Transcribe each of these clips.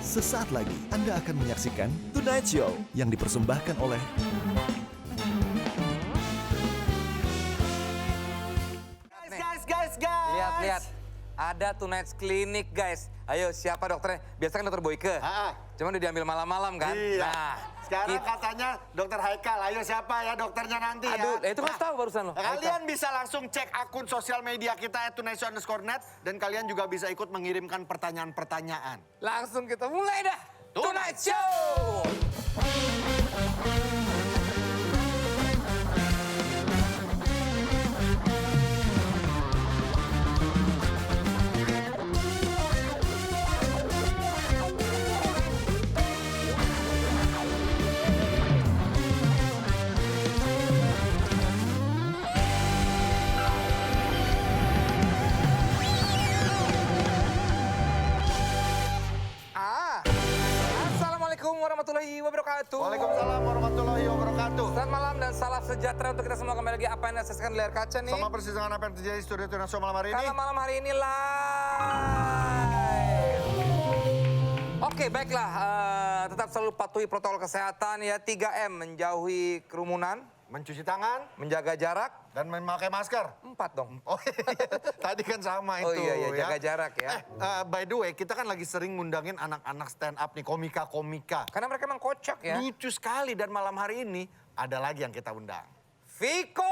Sesaat lagi Anda akan menyaksikan Tonight Show yang dipersembahkan oleh Guys. Lihat. Ada Tonight Clinic, guys. Ayo, siapa dokternya? Biasa kan dokter Boyke. Cuman udah diambil malam-malam kan? Iya. Nah, Sekarang katanya dokter Haikal. Ayo siapa ya dokternya nanti aduh, ya? itu kan tahu barusan lo. Kalian bisa langsung cek akun sosial media kita @tunaiso_net dan kalian juga bisa ikut mengirimkan pertanyaan-pertanyaan. Langsung kita mulai dah. Tonight Show. Assalamualaikum warahmatullahi wabarakatuh. Waalaikumsalam warahmatullahi wabarakatuh. Selamat malam dan salam sejahtera untuk kita semua. Kembali lagi apa yang Anda saksikan di layar kaca nih. Sama persis dengan apa yang terjadi di studio Tonight Show malam hari ini. Karena malam hari ini live. Oke, baiklah. Tetap selalu patuhi protokol kesehatan ya. 3M, menjauhi kerumunan. Mencuci tangan. Menjaga jarak. Dan memakai masker. 4 dong. Oh iya, tadi kan sama itu. Oh iya, jaga jarak ya. By the way, kita kan lagi sering ngundangin anak-anak stand up nih, komika-komika. Karena mereka emang kocak ya. Lucu sekali dan malam hari ini ada lagi yang kita undang. Viko!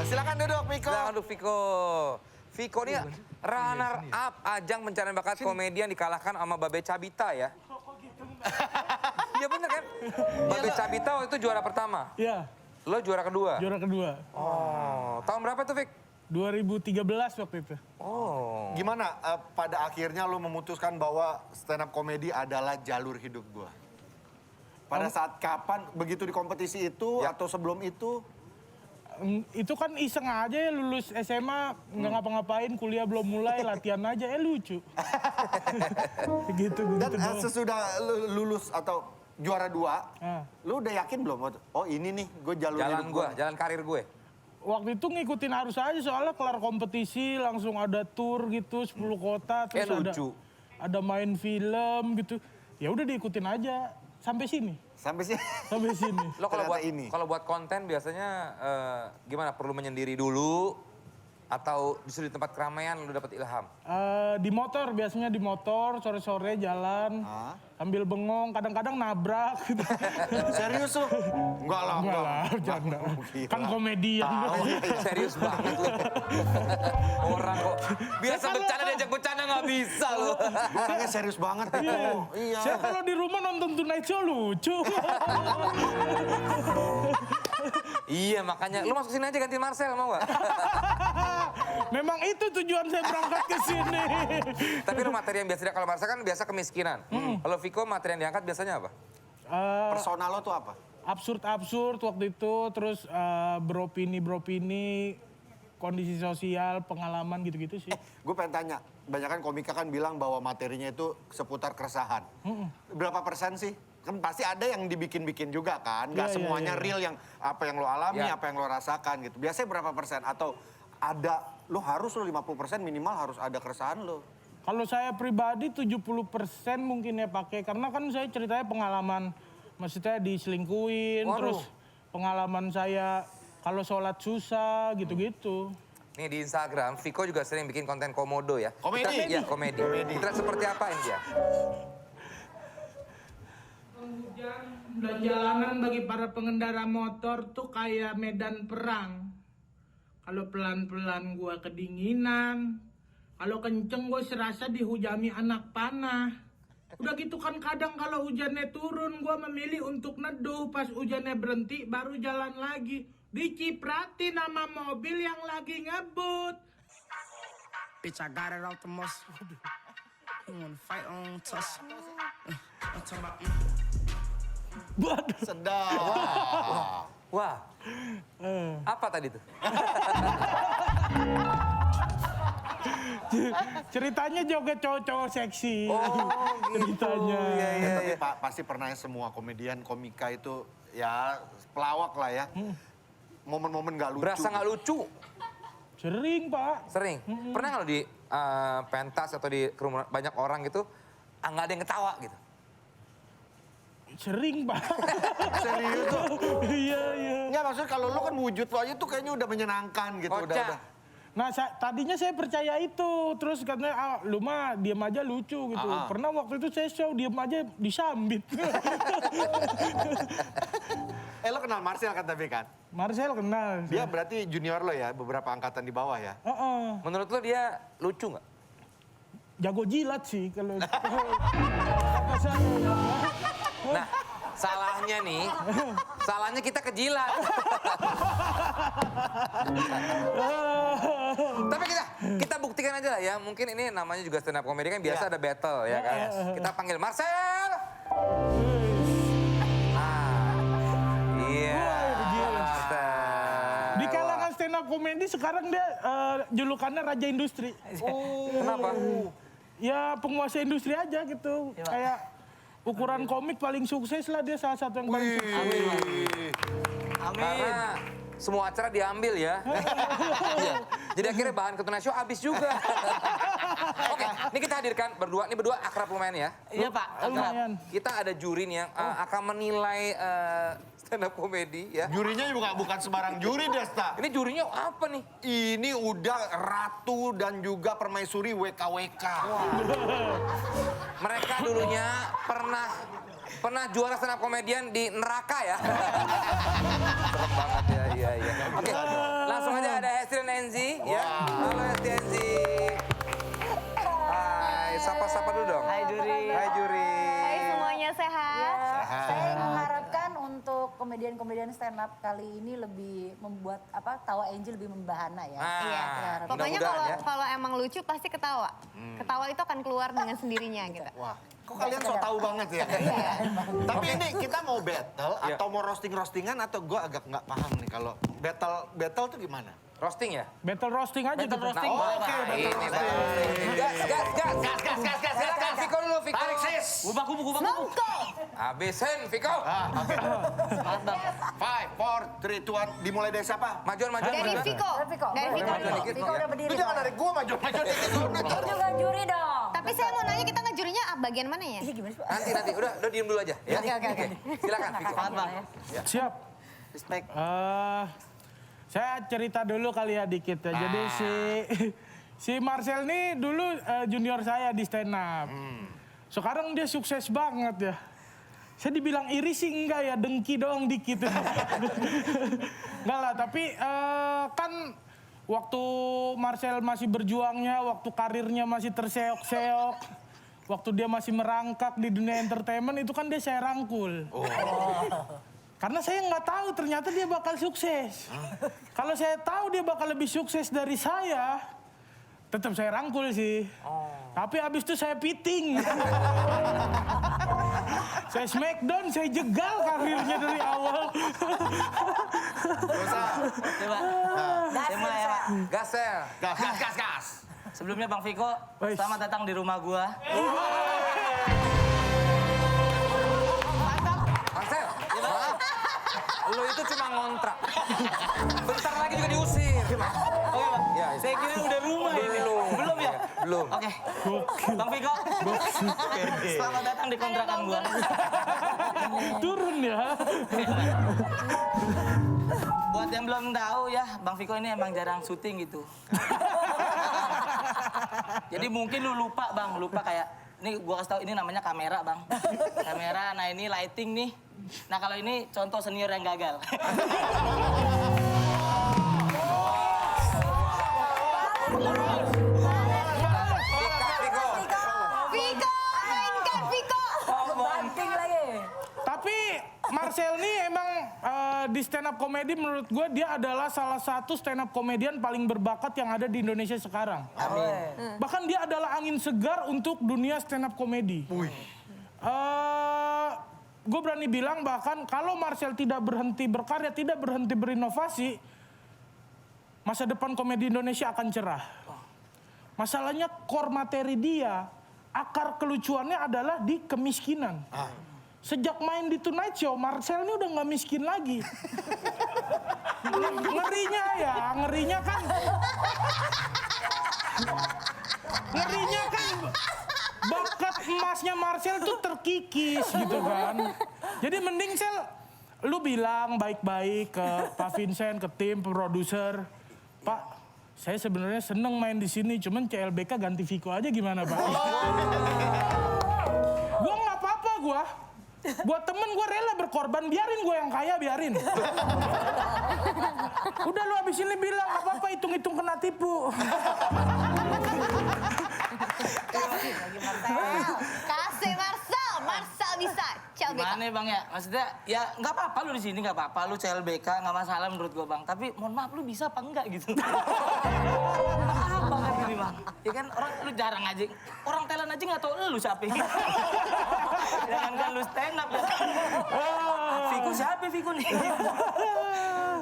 Silakan duduk, Viko. Silakan duduk, Viko. Viko ini runner up ajang pencarian bakat komedian dikalahkan sama Babe Cabita ya. Iya bener kan? Babe Cabita waktu itu juara pertama. Iya, Lo juara kedua? juara kedua. Oh, tahun berapa tuh, Vik? 2013 waktu itu. Oh. Gimana pada akhirnya lo memutuskan bahwa stand up komedi adalah jalur hidup gua? Pada saat kapan, begitu di kompetisi itu atau sebelum itu? Itu kan iseng aja ya, lulus SMA, nggak ngapa-ngapain, kuliah belum mulai, latihan aja, lucu. gitu Dan doang. sesudah lulus atau juara 2, lu udah yakin belum? Oh ini nih, gue jalur hidup gua. Jalan karir gue. Waktu itu ngikutin arus aja, soalnya kelar kompetisi, langsung ada tour gitu, 10 kota, terus lucu. ada main film gitu. Ya udah diikutin aja, sampai sini. Sampai sih. Sampai sini. Lo Ternyata ini. kalau buat konten biasanya gimana? Perlu menyendiri dulu atau justru di tempat keramaian lo dapat ilham? Di motor, biasanya di motor, sore-sore jalan, sambil bengong, kadang-kadang nabrak. Gitu. Serius lu? Enggak lah. Bercanda. Gila. Kan komedian. Serius banget lo. Orang kok biasa bercanda diajak bercanda nggak bisa lo. Gue orangnya serius banget itu. Iya. Saya kalau di rumah nonton Tonight Show lucu. Iya makanya, lo masuk sini aja ganti Marcel mau gak? Memang itu tujuan saya berangkat ke sini. Tapi lo materi yang biasa, kalau Marcel kan biasa kemiskinan. Kalau Viko materi yang diangkat biasanya apa? Personal lo tuh apa? Absurd waktu itu, terus beropini, kondisi sosial, pengalaman gitu-gitu sih. Gue pengen tanya, banyak kan komika kan bilang bahwa materinya itu seputar keresahan. Berapa persen sih? Kan pasti ada yang dibikin-bikin juga kan, nggak Iya, semuanya iya. real yang apa yang lo alami, Iya. apa yang lo rasakan gitu. Biasanya berapa persen? Atau ada, lo 50% minimal harus ada keresahan lo. Kalau saya pribadi 70% mungkin ya pakai, karena kan saya ceritanya pengalaman, maksudnya diselingkuhin, Waduh. terus pengalaman saya kalau sholat susah gitu-gitu. Nih di Instagram, Viko juga sering bikin konten komodo ya. Komedi? Iya komedi. Kita seperti apa ini dia? Hujan dan jalanan bagi para pengendara motor tuh kayak medan perang. Kalau pelan-pelan gua kedinginan, kalau kenceng gua serasa dihujani anak panah. Udah gitu kan kadang kalau hujannya turun gua memilih untuk neduh, pas hujannya berhenti baru jalan lagi. Dicipratin sama mobil yang lagi ngebut. Bitch, I got it out the muscle. You wanna fight on tussle? I'm talking about. Sedap. Wah, apa tadi tuh? Ceritanya joget cowok-cowok seksi. Oh, gitu. Ceritanya. Iya, iya, Tapi iya. pasti pernah ya semua komedian, komika itu ya pelawak lah ya. momen-momen gak lucu? Berasa nggak lucu? Sering, Pak. Sering. Pernah nggak lo di pentas atau di kerumunan banyak orang gitu, nggak ada yang ketawa gitu? Sering, Pak. Serius tuh? Iya, iya. Enggak, maksudnya kalau lu kan wujud lo aja tuh kayaknya udah menyenangkan gitu. Kocak. Udah. Nah, tadinya saya percaya itu. Terus katanya, lu mah diem aja lucu gitu. Pernah waktu itu saya show, diem aja disambit. Lo kenal Marcel kan tapi kan? Marcel kenal. Dia berarti junior lo ya, beberapa angkatan di bawah ya? Heeh. Menurut lo dia lucu nggak? Jago jilat sih kalau kata saya ya. Nah, salahnya kita kejilat. Tapi kita buktikan aja lah ya. Mungkin ini namanya juga stand up comedy kan biasa ada battle ya kan. Kita panggil Marcel. Iya. Di kalangan stand up comedy sekarang dia julukannya Raja Industri. Kenapa? Ya penguasa industri aja gitu. Kayak ukuran komik paling sukses lah, dia salah satu yang paling sukses. Karena semua acara diambil ya. Iya. Jadi akhirnya bahan Ketuna Show habis juga. Oke, ini kita hadirkan berdua. Ini berdua akrab lumayan ya. Iya Pak, Lumayan. Kita ada juri nih yang akan menilai stand up comedy ya. Jurinya juga bukan sembarang juri, Desta. Ini jurinya apa nih? Ini udah ratu dan juga permaisuri WKWK. Mereka dulunya pernah juara stand up komedian di neraka ya. Serem banget ya, iya. Oke, langsung aja ada Hesti dan Enzi ya. Halo Hesti, Enzi. Hai, sapa-sapa dulu dong. Hai juri. Hai juri. Hai semuanya sehat. Saya mengharapkan untuk komedian-komedian stand up kali ini lebih membuat tawa Angel lebih membahana ya. Nah, Iya, saya harap. Pokoknya mudah-mudahan ya. kalau emang lucu pasti ketawa. Ketawa itu akan keluar dengan sendirinya gitu. Wah, kok kalian so tahu banget ya? Tapi ini kita mau battle atau mau roasting-roastingan atau gue agak nggak paham nih kalau battle tuh gimana? Roasting ya? Battle roasting aja Battle gitu. roasting. Nah, Oke, ini gas. Silakan Viko dulu, Viko. Gubak kubu. Habisin, Viko. Semangat Bang. 5, 4, 3, 2, 1. Dimulai dari siapa? Majuan. Dari Viko. Viko. Dari Viko dulu. Viko udah berdiri. Lu jangan soalnya. dari gue maju dikit. Viko juga juri dong. Tapi saya mau nanya kita ngejurinya bagian mana ya? Iya gimana sih Pak? Nanti. Udah diem dulu aja ya. Oke. Silakan, Viko. Semangat Bang. Siap. Respect. Saya cerita dulu kali ya dikit ya. Jadi si Marcel ini dulu junior saya di stand up. Sekarang dia sukses banget ya. Saya dibilang iri sih enggak ya, dengki doang dikit. Enggak lah, tapi kan waktu Marcel masih berjuangnya, waktu karirnya masih terseok-seok, waktu dia masih merangkak di dunia entertainment itu kan dia saya rangkul. Karena saya nggak tahu ternyata dia bakal sukses. Kalau saya tahu dia bakal lebih sukses dari saya, tetap saya rangkul sih. Tapi abis itu saya piting. Saya smackdown, saya jegal karirnya dari awal. Coba. Saya mulai ya Pak. Gasel. Gas. Sebelumnya Bang Viko, Wais. selamat datang di rumah gua. Marcel, maaf. Lo itu cuma ngontrak. Bentar lagi juga diusir. Oke Bang. Ya, Saya kira udah rumah ini. Belum ya? Belum. Oke. Bang Viko. Selamat datang di kontrakan gua. Turun ya. Buat yang belum tahu ya, Bang Viko ini emang jarang syuting gitu. Jadi mungkin lu lupa Bang, kayak ini gua kasih tahu ini namanya kamera Bang. Kamera, nah ini lighting nih. Nah kalau ini contoh senior yang gagal. Viko, mainkan Viko. Banting lagi. Tapi Marcel ini emang di stand up comedy menurut gue dia adalah salah satu stand up komedian paling berbakat yang ada di Indonesia sekarang. Amin. Bahkan dia adalah angin segar untuk dunia stand up comedy. Gue berani bilang bahkan kalau Marcel tidak berhenti berkarya, tidak berhenti berinovasi, masa depan komedi Indonesia akan cerah. Masalahnya core materi dia, akar kelucuannya adalah di kemiskinan. sejak main di Tonight Show, Marcel ini udah nggak miskin lagi. Ngerinya kan bakat emasnya Marcel tuh terkikis gitu kan. Jadi mending Sel, lu bilang baik-baik ke Pak Vincent, ke tim produser, Pak, saya sebenarnya seneng main di sini, cuman CLBK ganti Viko aja gimana Pak? Gua nggak apa-apa gua. Buat temen gue rela berkorban, biarin gue yang kaya, biarin. Udah lu abis ini bilang, gak apa-apa hitung-hitung kena tipu. Kasih Marcel, Marcel bisa. CLBK. Gimana Bang ya? Maksudnya ya nggak apa-apa lu di sini, nggak apa-apa lu CLBK, nggak masalah menurut gua Bang. Tapi mohon maaf lu bisa apa enggak gitu? Maaf banget gini Bang. Ya kan orang lu jarang aja, orang talent aja nggak tahu lu siapa. Jangankan lu stand up ya. Viko siapa Viko nih?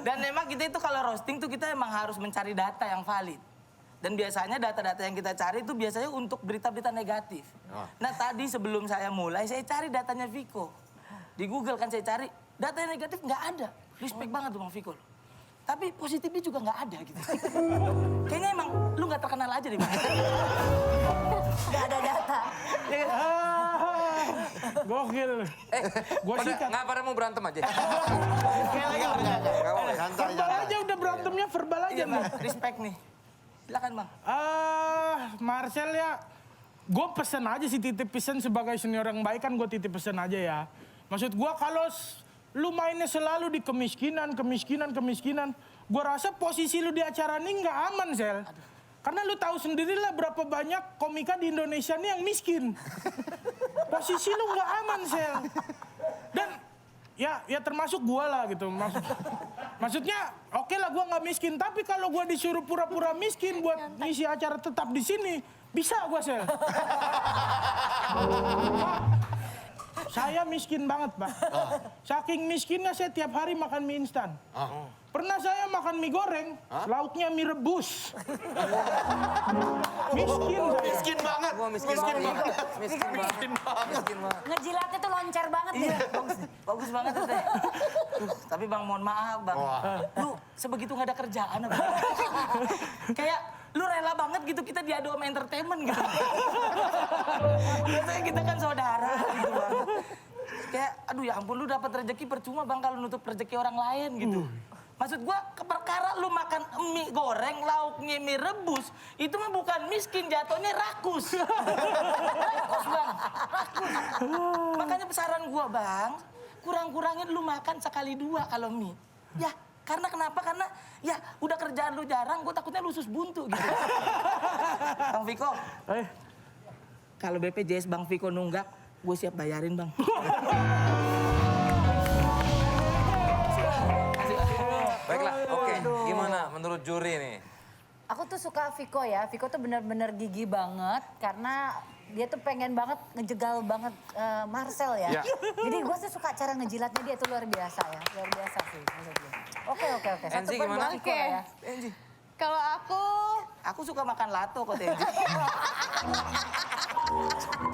Dan memang kita itu kalau roasting tuh kita emang harus mencari data yang valid. Dan biasanya data-data yang kita cari itu biasanya untuk berita-berita negatif. Nah tadi sebelum saya mulai, saya cari datanya Viko. Di Google kan saya cari, data yang negatif nggak ada. Respect banget tuh Bang Viko. Tapi positifnya juga nggak ada gitu. Kayaknya emang lu nggak terkenal aja deh Bang. Nggak ada data. Gokil. Gua sikat. Nggak pada mau berantem aja? Verbal aja udah berantemnya, verbal aja Iya nih. Bang, respect nih. Silakan Bang. Marcel ya, gue pesen aja sih, titip pesan sebagai senior yang baik kan gue titip pesan aja ya. Maksud gue kalau lu mainnya selalu di kemiskinan, gue rasa posisi lu di acara ini nggak aman, Sel. Karena lu tahu sendirilah berapa banyak komika di Indonesia ini yang miskin. Posisi lu nggak aman, Sel. Dan ya termasuk gua lah gitu. Maksudnya oke lah gua nggak miskin, tapi kalau gua disuruh pura-pura miskin buat ngisi acara tetap di sini, bisa gua, Sel. Saya miskin banget, Pak. Saking miskinnya saya tiap hari makan mie instan. Pernah saya makan mie goreng, lauknya mie rebus. Miskin saya. Miskin banget. Gua miskin banget. Miskin banget. Ngejilatnya tuh loncer banget Iya, dia. bagus banget tuh Teh. Tapi Bang mohon maaf Bang. Lu sebegitu nggak ada kerjaan apa? Kayak lu rela banget gitu kita diadu sama entertainment gitu. Biasanya kita kan saudara gitu Bang. Kayak aduh ya ampun lu dapat rezeki percuma Bang kalau nutup rezeki orang lain gitu. Maksud gua perkara lu makan mie goreng, lauknya mie rebus, itu mah bukan miskin, jatuhnya rakus. Rakus Bang, rakus. Makanya saran gua Bang, kurang-kurangin lu makan sekali dua kalau mie. Ya, karena kenapa? Karena ya udah kerjaan lu jarang, gua takutnya lu usus buntu gitu. Bang Viko, kalau BPJS Bang Viko nunggak, gue siap bayarin Bang. Baiklah, oke. Gimana menurut juri nih? Aku tuh suka Viko ya. Viko tuh bener-bener gigi banget karena dia tuh pengen banget ngejegal banget Marcel ya. Jadi gue sih suka cara ngejilatnya dia tuh luar biasa ya. Luar biasa sih maksudnya. Oke. Satu Enzi poin gimana? buat Viko lah ya. Kalau Aku suka makan lato kok Tenji.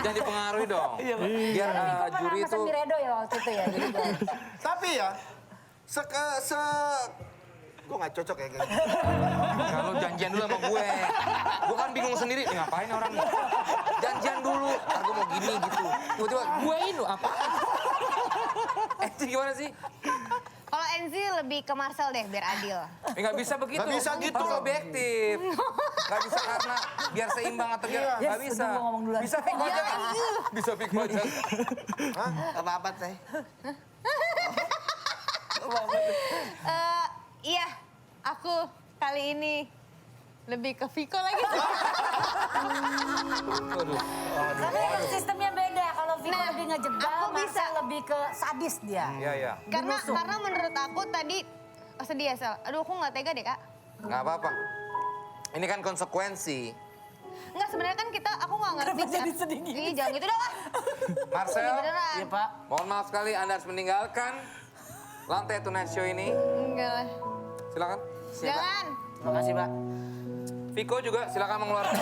Jangan dipengaruhi dong. Biar Viko pernah juri pesan itu mie redo ya waktu itu ya. Jadi gua- Tapi ya, gue nggak cocok ya kayak gitu. kalau janjian dulu sama gue. Gue kan bingung sendiri, "Nih, ngapain orang nih? Janjian dulu, ntar gue mau gini gitu. Tiba-tiba gue ini apa? Gimana sih? kalau Enzi lebih ke Marcel deh biar adil. Nggak bisa begitu. Nggak bisa gitu. Harus objektif. Nggak bisa karena biar seimbang atau biar nggak Yes, bisa. udah gua ngomong duluan. Bisa Viko aja kan? Bisa Viko aja. Apa-apa Teh. Iya, aku kali ini lebih ke Viko lagi. Tapi emang sistemnya beda. Kalau Viko Nah, lebih ngejegal, aku bisa. Marcel lebih ke sadis dia. Iya. karena menurut aku tadi sedih ya Sel. Aduh aku nggak tega deh Kak. Nggak apa-apa. Ini kan konsekuensi. Nggak sebenarnya kan aku nggak ngerti. Kenapa jadi sedih gini? Ih, jangan gitu dong ah. Marcel, Beneran. Iya Pak. mohon maaf sekali Anda harus meninggalkan lantai Tonight Show ini. Enggak lah. Silakan. Jangan. Terima kasih Pak. Viko juga silakan mengeluarkan.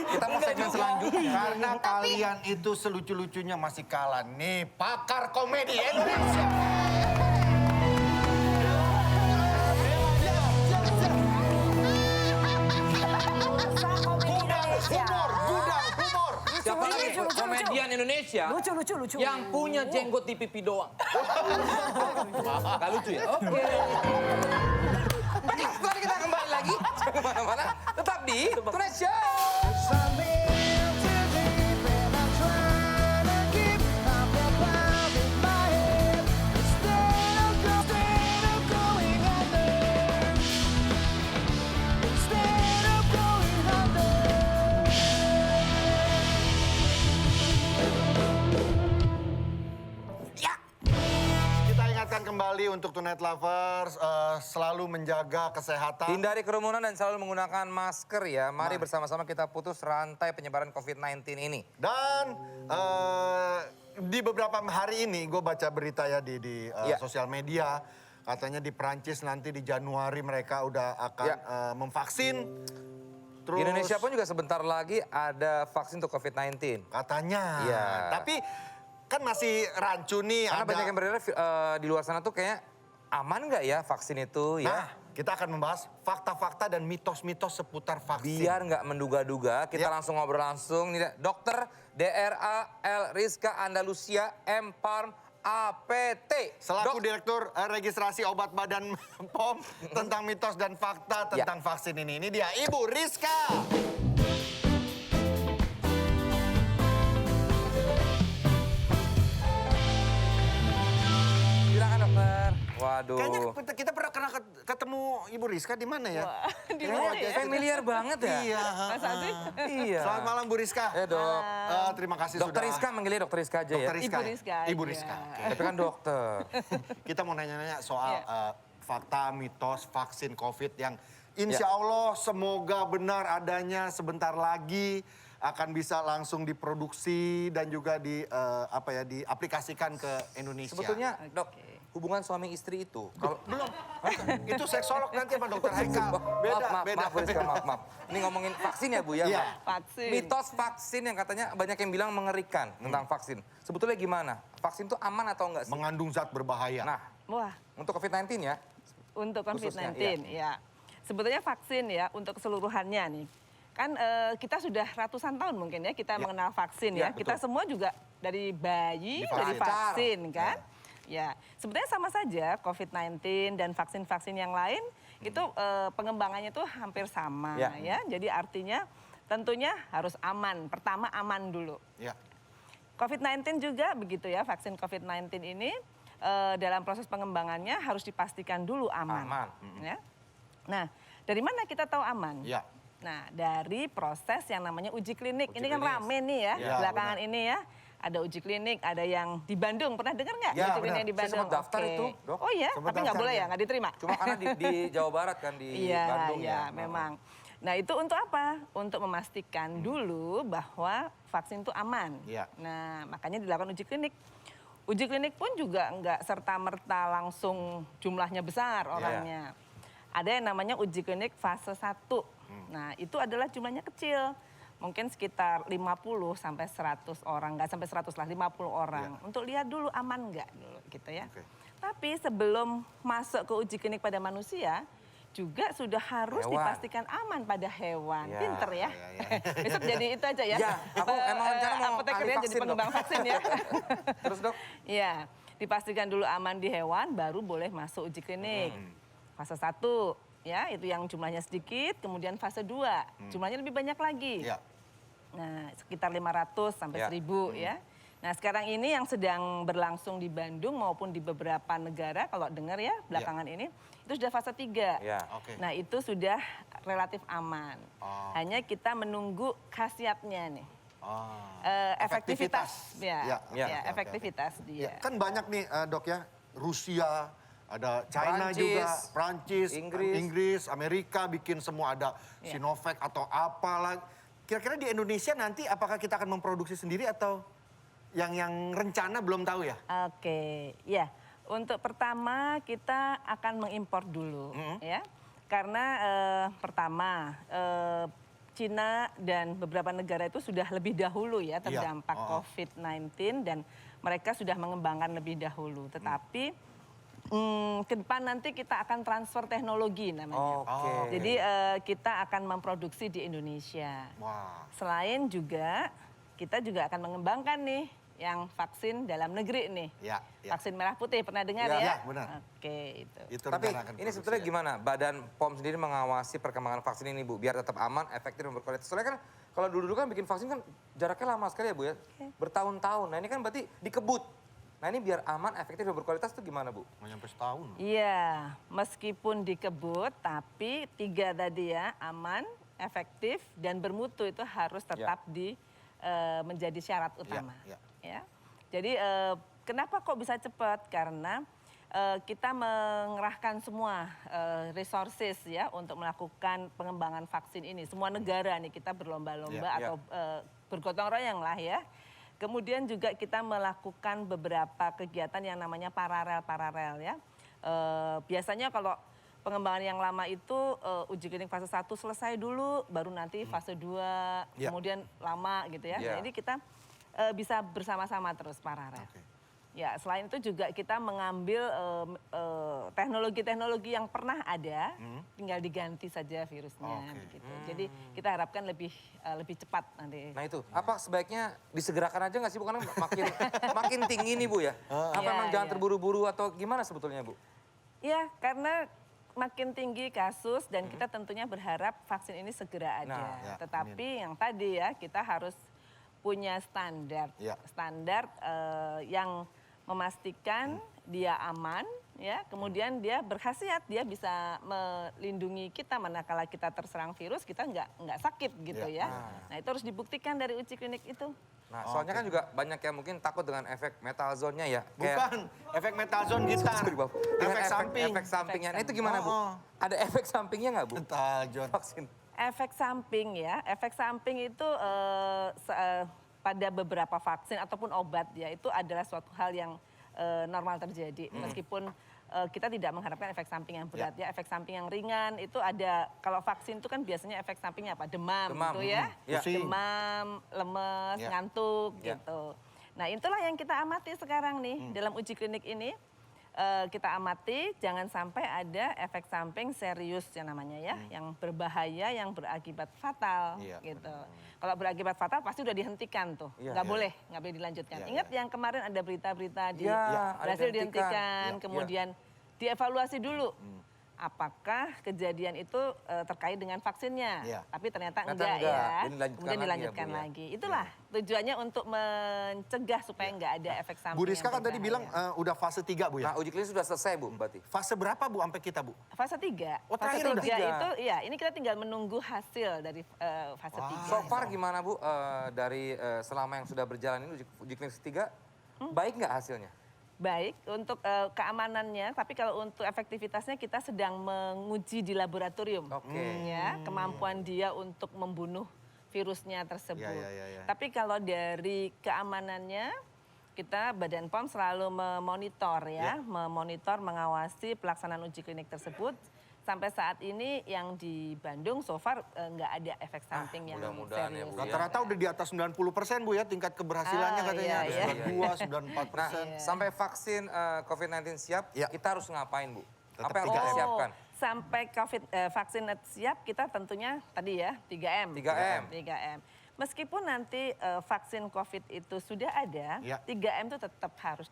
Kita mau segmen selanjutnya. Karena kalian itu selucu-lucunya masih kalah nih pakar komedi Indonesia. Gudang humor. Siapa lagi komedian Indonesia Lucu. yang punya jenggot di pipi doang? Gak lucu ya? Oke. Setelah kita kembali lagi, jangan kemana-mana, tetap di Tonight Show. Kita ingatkan kembali untuk Tonight Lovers selalu menjaga kesehatan. Hindari kerumunan dan selalu menggunakan masker ya. Mari bersama-sama kita putus rantai penyebaran COVID-19 ini. Dan di beberapa hari ini gue baca berita ya di sosial media. Katanya di Prancis nanti di Januari mereka udah akan memvaksin. Di Indonesia pun juga sebentar lagi ada vaksin untuk COVID-19. Katanya. Iya. Tapi kan masih rancu nih. Karena banyak yang beredar di luar sana tuh kayak aman nggak ya vaksin itu ya? Nah, kita akan membahas fakta-fakta dan mitos-mitos seputar vaksin. Biar nggak menduga-duga, kita langsung ngobrol langsung. Nih, Dokter DRA L. Rizka Andalusia M. Parm APT. Selaku Direktur Registrasi Obat Badan POM tentang mitos dan fakta tentang vaksin ini. Ini dia Ibu Rizka. Silakan dokter. Waduh. Kayaknya kita pernah ketemu Ibu Rizka di mana ya? Di mana ya? Familiar banget ya? Iya. Masa sih? Iya. Selamat malam Bu Rizka. Dok. Terima kasih Dokter sudah. Rizka manggilnya Dokter Rizka aja Dokter ya? Rizka. Ibu Rizka Ibu aja. Rizka. Oke. Tapi kan dokter. Kita mau nanya-nanya soal fakta, mitos, vaksin COVID yang insya Allah semoga benar adanya sebentar lagi akan bisa langsung diproduksi dan juga diaplikasikan ke Indonesia. Sebetulnya dok, hubungan suami istri itu kalau belum. Itu seksolog nanti sama dokter Haikal. Beda, maaf, Bu Rizka, maaf. Ini ngomongin vaksin ya Bu ya? Iya. Maaf. Vaksin. Mitos vaksin yang katanya banyak yang bilang mengerikan tentang vaksin. Sebetulnya gimana? Vaksin itu aman atau enggak sih? Mengandung zat berbahaya. Nah, Wah, untuk COVID-19 ya? untuk Khususnya, COVID-19 ya. Sebetulnya vaksin ya untuk keseluruhannya nih. Kan kita sudah ratusan tahun mungkin ya kita mengenal vaksin ya. Ya, Kita betul. semua juga dari bayi Divaksin. dari vaksin kan. Ya, sebetulnya sama saja COVID-19 dan vaksin-vaksin yang lain itu pengembangannya itu hampir sama ya. Jadi artinya tentunya harus aman. Pertama aman dulu. Ya. COVID-19 juga begitu ya, vaksin COVID-19 ini dalam proses pengembangannya harus dipastikan dulu aman. Aman. Ya. Nah, dari mana kita tahu aman? Ya. Nah, dari proses yang namanya uji klinik. Uji Ini kan klinis. rame nih ya, Ya, belakangan ini ya. Ada uji klinik, ada yang di Bandung. Pernah dengar nggak Ya, uji klinik benar. yang di Saya Bandung? sempat daftar Oke. itu, Dok. Oh iya, Sempat tapi nggak daftar, boleh ya. ya, nggak diterima. Cuma karena di Jawa Barat kan, di Bandung ya. Iya, memang. Nah itu untuk apa? Untuk memastikan dulu bahwa vaksin itu aman. Iya. Nah makanya dilakukan uji klinik. Uji klinik pun juga nggak serta-merta langsung jumlahnya besar orangnya. Ada yang namanya uji klinik fase 1. Nah itu adalah jumlahnya kecil. Mungkin sekitar 50 sampai 100 orang, nggak sampai 100 lah, 50 orang. Untuk lihat dulu aman nggak dulu gitu ya. Oke. Tapi sebelum masuk ke uji klinik pada manusia, juga sudah harus Hewan. dipastikan aman pada hewan. Ya, Pinter ya. ya. Besok jadi itu aja ya. Ya, aku emang rencana mau apoteker ahli ya, jadi vaksin, Dok. pengembang vaksin ya. Terus dok? Iya, dipastikan dulu aman di hewan, baru boleh masuk uji klinik. Fase 1, ya itu yang jumlahnya sedikit, kemudian fase 2, jumlahnya lebih banyak lagi. Ya. Nah, sekitar 500 sampai Ya. 1000 ya. Nah, sekarang ini yang sedang berlangsung di Bandung maupun di beberapa negara, kalau dengar ya belakangan ini, itu sudah fase 3. Ya. Oke. Nah, itu sudah relatif aman. Oh. Hanya kita menunggu khasiatnya nih. Oh. Efektivitas. Ya, Ya, ya, oke, efektivitas Ya, dia. kan banyak nih Dok ya, Rusia, ada China Prancis, juga, Prancis, Inggris. Inggris, Amerika bikin semua ada Ya. Sinovac atau apalah. Kira-kira di Indonesia nanti apakah kita akan memproduksi sendiri atau yang rencana belum tahu ya? Oke, ya. Untuk pertama kita akan mengimpor dulu, ya. Karena pertama Cina dan beberapa negara itu sudah lebih dahulu ya terdampak COVID-19 dan mereka sudah mengembangkan lebih dahulu. Tetapi ke depan nanti kita akan transfer teknologi namanya. Jadi kita akan memproduksi di Indonesia. Selain juga kita juga akan mengembangkan nih yang vaksin dalam negeri nih. Vaksin merah putih pernah dengar ya? Iya, benar. Oke, itu. Tapi ini sebetulnya gimana? Badan POM sendiri mengawasi perkembangan vaksin ini, Bu, biar tetap aman, efektif, dan berkualitas. Soalnya kan kalau dulu kan bikin vaksin kan jaraknya lama sekali ya, Bu ya? Bertahun-tahun. Nah ini kan berarti dikebut. Nah ini biar aman, efektif, dan berkualitas itu gimana, Bu? Nggak nyampe setahun. Iya, meskipun dikebut, tapi 3 tadi ya, aman, efektif, dan bermutu itu harus tetap menjadi syarat utama. Ya. Jadi kenapa kok bisa cepat? Karena kita mengerahkan semua resources ya untuk melakukan pengembangan vaksin ini. Semua negara nih kita berlomba-lomba atau bergotong royong lah ya. Kemudian juga kita melakukan beberapa kegiatan yang namanya paralel ya. Biasanya kalau pengembangan yang lama itu uji klinik fase 1 selesai dulu, baru nanti fase 2, kemudian lama gitu ya. Nah, ini kita bisa bersama-sama terus paralel. Ya, selain itu juga kita mengambil teknologi-teknologi yang pernah ada, tinggal diganti saja virusnya. Gitu. Jadi kita harapkan lebih cepat nanti. Nah itu, apa sebaiknya disegerakan aja nggak sih Bu? Karena makin tinggi nih Bu ya. Apa memang jangan terburu-buru atau gimana sebetulnya Bu? Ya, karena makin tinggi kasus dan kita tentunya berharap vaksin ini segera ada. Tetapi yang tadi ya, kita harus punya standar. Standar yang memastikan dia aman, ya, kemudian dia berkhasiat, dia bisa melindungi kita manakala kita terserang virus, kita nggak sakit gitu ya. Nah itu harus dibuktikan dari uji klinik itu. Nah soalnya kan juga banyak yang mungkin takut dengan efek metal zone-nya ya. Bukan, efek metal zone gitar. Dengan samping. Efek sampingnya. Nah itu gimana Bu? Ada efek sampingnya nggak Bu? Metal zone. Vaksin. Efek samping ya, efek samping itu pada beberapa vaksin ataupun obat ya, itu adalah suatu hal yang normal terjadi. Meskipun kita tidak mengharapkan efek samping yang berat ya, efek samping yang ringan itu ada. Kalau vaksin itu kan biasanya efek sampingnya apa? Demam gitu ya. Demam, lemes, ngantuk gitu. Nah itulah yang kita amati sekarang nih dalam uji klinik ini. Kita amati jangan sampai ada efek samping serius yang namanya ya, yang berbahaya, yang berakibat fatal gitu. Kalau berakibat fatal pasti udah dihentikan tuh, nggak boleh dilanjutkan. Ingat yang kemarin ada berita-berita berhasil dihentikan, kemudian dievaluasi dulu. Apakah kejadian itu terkait dengan vaksinnya? Tapi ternyata enggak ya. Kemudian dilanjutkan lagi. Itulah tujuannya untuk mencegah supaya enggak ada efek samping. Bu Rizka kan tadi bilang udah fase 3 Bu ya? Nah uji klinis sudah selesai Bu berarti? Fase berapa Bu sampai kita Bu? Fase 3. Oh, fase terakhir 3 itu ya ini kita tinggal menunggu hasil dari fase 3. So far gimana Bu dari selama yang sudah berjalan ini uji klinis 3, baik nggak hasilnya? Baik, untuk keamanannya, tapi kalau untuk efektivitasnya kita sedang menguji di laboratorium. Ya, kemampuan dia untuk membunuh virusnya tersebut. Tapi kalau dari keamanannya, kita Badan POM selalu memonitor ya, memonitor, mengawasi pelaksanaan uji klinik tersebut. Sampai saat ini yang di Bandung so far nggak ada efek samping yang serius. Rata-rata udah di atas 90% Bu ya tingkat keberhasilannya katanya. 92, 94%. Nah, sampai vaksin COVID-19 siap, kita harus ngapain Bu? Tetap Apa yang harus disiapkan? Sampai vaksin siap kita tentunya tadi ya 3M. 3M. Meskipun nanti vaksin COVID itu sudah ada, 3M itu tetap harus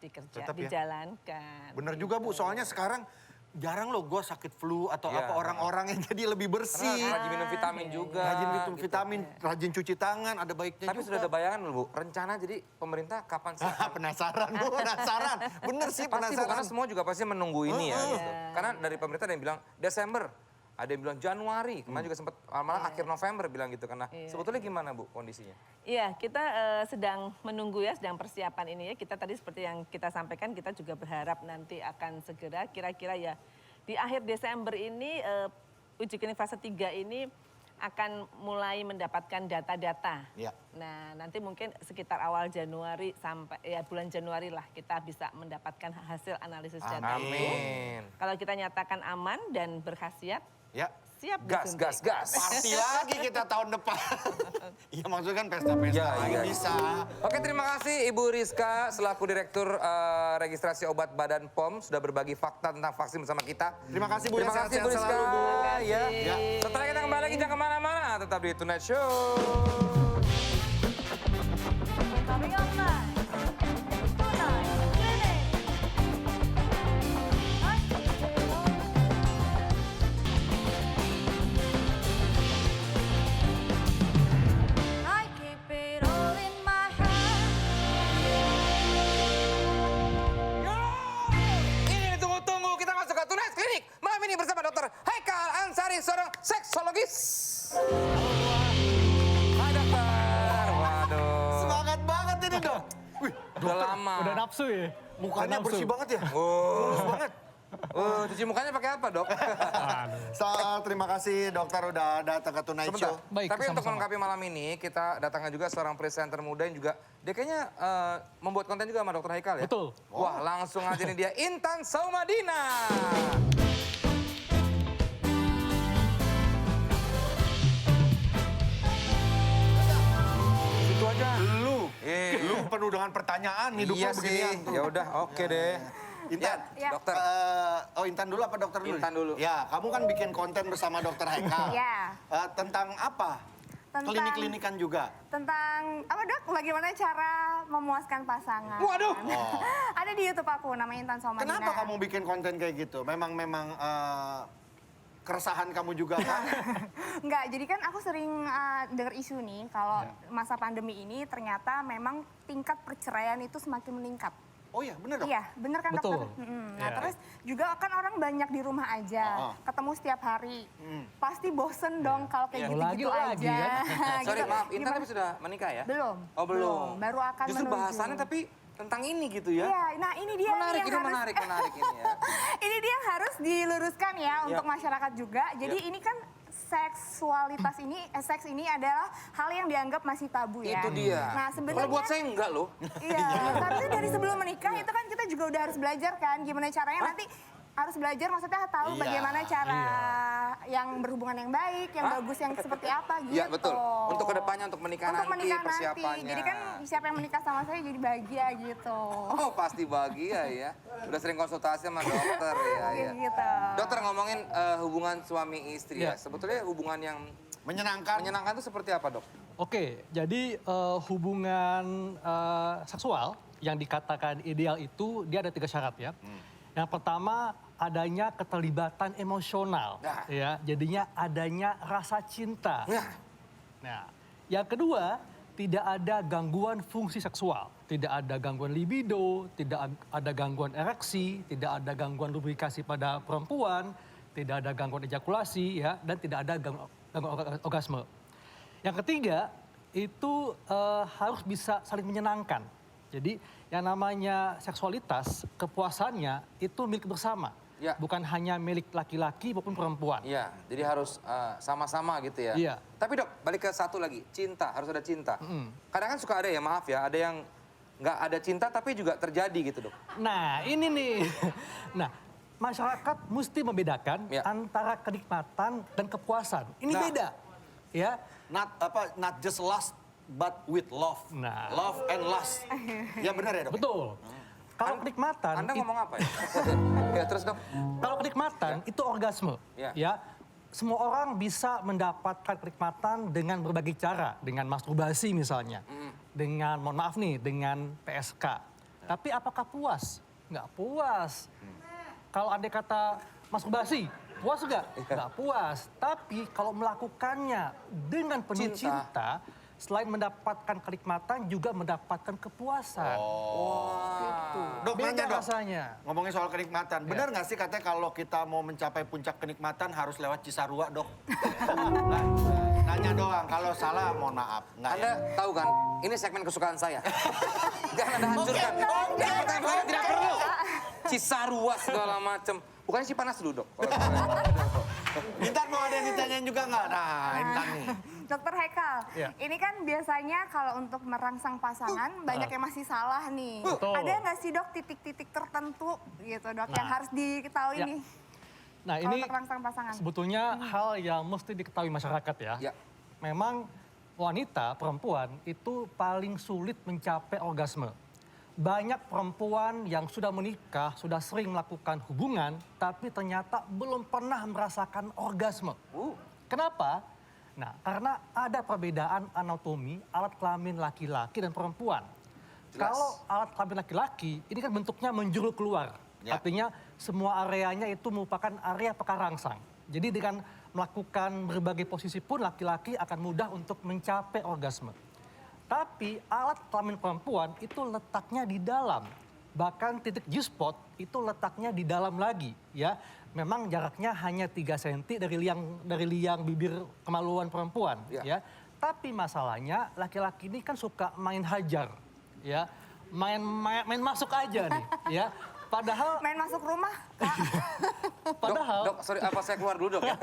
dijalankan. Bener juga Bu, soalnya sekarang jarang loh gue sakit flu atau apa orang-orang yang jadi lebih bersih. Rajin minum vitamin juga. Rajin minum vitamin, rajin cuci tangan, ada baiknya Tapi juga. sudah ada bayangan loh Bu, rencana jadi pemerintah kapan sih? Penasaran Bu, penasaran. Bener sih Pasti Bu, penasaran. karena semua juga pasti menunggu ini ya. Gitu. Karena dari pemerintah ada yang bilang Desember, ada yang bilang Januari, kemarin juga sempat malah akhir November bilang gitu. Karena sebetulnya gimana Bu kondisinya? Iya, kita sedang menunggu ya, sedang persiapan ini ya. Kita tadi seperti yang kita sampaikan, kita juga berharap nanti akan segera kira-kira ya di akhir Desember ini uji klinik fase 3 ini akan mulai mendapatkan data-data. Nah, nanti mungkin sekitar awal Januari sampai ya bulan Januari lah kita bisa mendapatkan hasil analisis data itu. Kalau kita nyatakan aman dan berkhasiat, Ya. siap Gas, disuntik. gas, gas. Party lagi kita tahun depan. Iya maksudnya kan pesta-pesta Ya, lagi ya. bisa. Oke, terima kasih Ibu Rizka selaku Direktur Registrasi Obat Badan POM sudah berbagi fakta tentang vaksin bersama kita. Terima kasih Bu. Terima ya, kasih sehat-sehat Bu Rizka. selalu, Bu. Ya. Ya. Setelah kita kembali lagi jangan kemana-mana, tetap di Tonight Show. Coming up next, Tonight Clinic. I keep it all in my head. Ini ditunggu-tunggu, kita masuk ke Tonight Clinic. Malam ini bersama Dr. Haikal Ansari, seorang seksologis. Hai dokter, waduh. Semangat banget ini dok. Wih, Udah lama. Udah nafsu ya? mukanya bersih banget ya. Oh, Mulus banget. cuci mukanya pakai apa dok? Terima kasih dokter udah datang ke Tonight Sebentar. Show. Baik, Tapi untuk sama-sama. melengkapi malam ini, kita datangkan juga seorang presenter muda yang juga, dia kayaknya membuat konten juga sama Dr. Haikal ya? Betul. Wah, langsung aja nih dia, Intan Saumadina. Itu aja. Lu penuh dengan pertanyaan hidup Iya lu beginian. sih, ya udah, oke deh. Intan, Ya, dokter. Intan dulu apa dokter dulu? Intan dulu. Ya, kamu kan bikin konten bersama dokter Haikal. Iya. Tentang apa? Tentang- Klinik-klinikan juga. Tentang apa dok? Bagaimana cara memuaskan pasangan? Waduh. Ada di YouTube aku namanya Intan Saumadina. Kenapa kamu bikin konten kayak gitu? Memang keresahan kamu juga kan? Enggak, jadi kan aku sering dengar isu nih kalau masa pandemi ini ternyata memang tingkat perceraian itu semakin meningkat. Oh iya, bener dong? Iya, bener kan Betul. dokter? Nah terus juga kan orang banyak di rumah aja, ketemu setiap hari. Pasti bosen dong kalau kayak gitu-gitu Lagi-lagi aja. Sorry, Gitu. maaf, Intan Gimana? tapi sudah menikah ya? Belum. Oh, belum. Baru akan Justru menuju. bahasannya tapi tentang ini gitu ya? Iya, nah ini dia Menarik, yang ini harus menarik ini ya. ini dia yang harus diluruskan ya untuk masyarakat juga. Jadi ini kan seks ini adalah hal yang dianggap masih tabu ya. Itu dia. Nah, sebenarnya Kalau buat saya enggak loh. Iya, seharusnya dari sebelum menikah itu kan kita juga udah harus belajar kan gimana caranya nanti harus belajar maksudnya tahu Iya, bagaimana cara yang berhubungan yang baik, yang bagus, yang seperti apa gitu. Iya betul. Untuk kedepannya, untuk menikah Untuk nanti, menikah persiapannya. Jadi kan siapa yang menikah sama saya jadi bahagia gitu. Oh pasti bahagia ya. Udah sering konsultasi sama dokter ya. Gitu. Dokter ngomongin hubungan suami istri ya. Sebetulnya hubungan yang Menyenangkan. menyenangkan itu seperti apa dok? Oke, jadi hubungan seksual yang dikatakan ideal itu dia ada 3 syarat ya. Yang pertama adanya keterlibatan emosional, Nah. ya. Jadinya adanya rasa cinta. Nah, yang kedua tidak ada gangguan fungsi seksual, tidak ada gangguan libido, tidak ada gangguan ereksi, tidak ada gangguan lubrikasi pada perempuan, tidak ada gangguan ejakulasi, ya, dan tidak ada gangguan orgasme. Yang ketiga itu harus bisa saling menyenangkan. Jadi yang namanya seksualitas, kepuasannya itu milik bersama. Ya. Bukan hanya milik laki-laki maupun perempuan. Iya, jadi harus sama-sama gitu ya. Iya. Tapi dok, balik ke satu lagi, cinta, harus ada cinta. Kadang kan suka ada ya, maaf ya, ada yang nggak ada cinta tapi juga terjadi gitu dok. Nah, ini nih. Nah, masyarakat mesti membedakan Ya. antara kenikmatan dan kepuasan. Ini Nah. beda. Ya. Not just lust, but with love. Nah. Love and lust. Ya benar ya dok? Betul. Kalau kenikmatan Anda ngomong apa ya? Ya terus dok. kalau kenikmatan itu orgasme. Ya. Ya. Semua orang bisa mendapatkan kenikmatan dengan berbagai cara, dengan masturbasi misalnya. Dengan mohon maaf nih, dengan PSK. Tapi apakah puas? Nggak puas. Kalau andai kata masturbasi, puas nggak? Nggak puas. Tapi kalau melakukannya dengan penuh cinta, selain mendapatkan kenikmatan juga mendapatkan kepuasan. Gitu. Dok, Beda nanya dok. rasanya. Ngomongin soal kenikmatan, benar nggak sih katanya kalau kita mau mencapai puncak kenikmatan harus lewat Cisarua dok? Nah, nanya doang, kalau salah mohon maaf. Nggak Anda ya? tahu kan, ini segmen kesukaan saya. Jangan Anda hancurkan. Pertanyaan tidak perlu. Cisarua segala macam. Bukannya Cipanas dulu dok. Intan mau ada yang ditanyain juga nggak? Nah, Intan nih. Dokter Haikal, Iya. ini kan biasanya kalau untuk merangsang pasangan banyak yang masih salah nih. Betul. Ada nggak sih dok titik-titik tertentu gitu dok yang harus diketahui Ya. nih? Nah kalau ini terangsang pasangan? sebetulnya hal yang mesti diketahui masyarakat ya. Ya. Memang wanita, perempuan itu paling sulit mencapai orgasme. Banyak perempuan yang sudah menikah, sudah sering melakukan hubungan, tapi ternyata belum pernah merasakan orgasme. Kenapa? Nah, karena ada perbedaan anatomi alat kelamin laki-laki dan perempuan. Kalau alat kelamin laki-laki, ini kan bentuknya menjulur keluar. Ya. Artinya semua areanya itu merupakan area pekarangsang. Jadi dengan melakukan berbagai posisi pun laki-laki akan mudah untuk mencapai orgasme. Tapi alat kelamin perempuan itu letaknya di dalam. Bahkan titik G-spot itu letaknya di dalam lagi ya. Memang jaraknya hanya 3 cm dari liang bibir kemaluan perempuan ya. Tapi masalahnya laki-laki ini kan suka main hajar ya. Main masuk aja nih ya. Padahal Main masuk rumah? Dok, sorry, apa saya keluar dulu dok ya?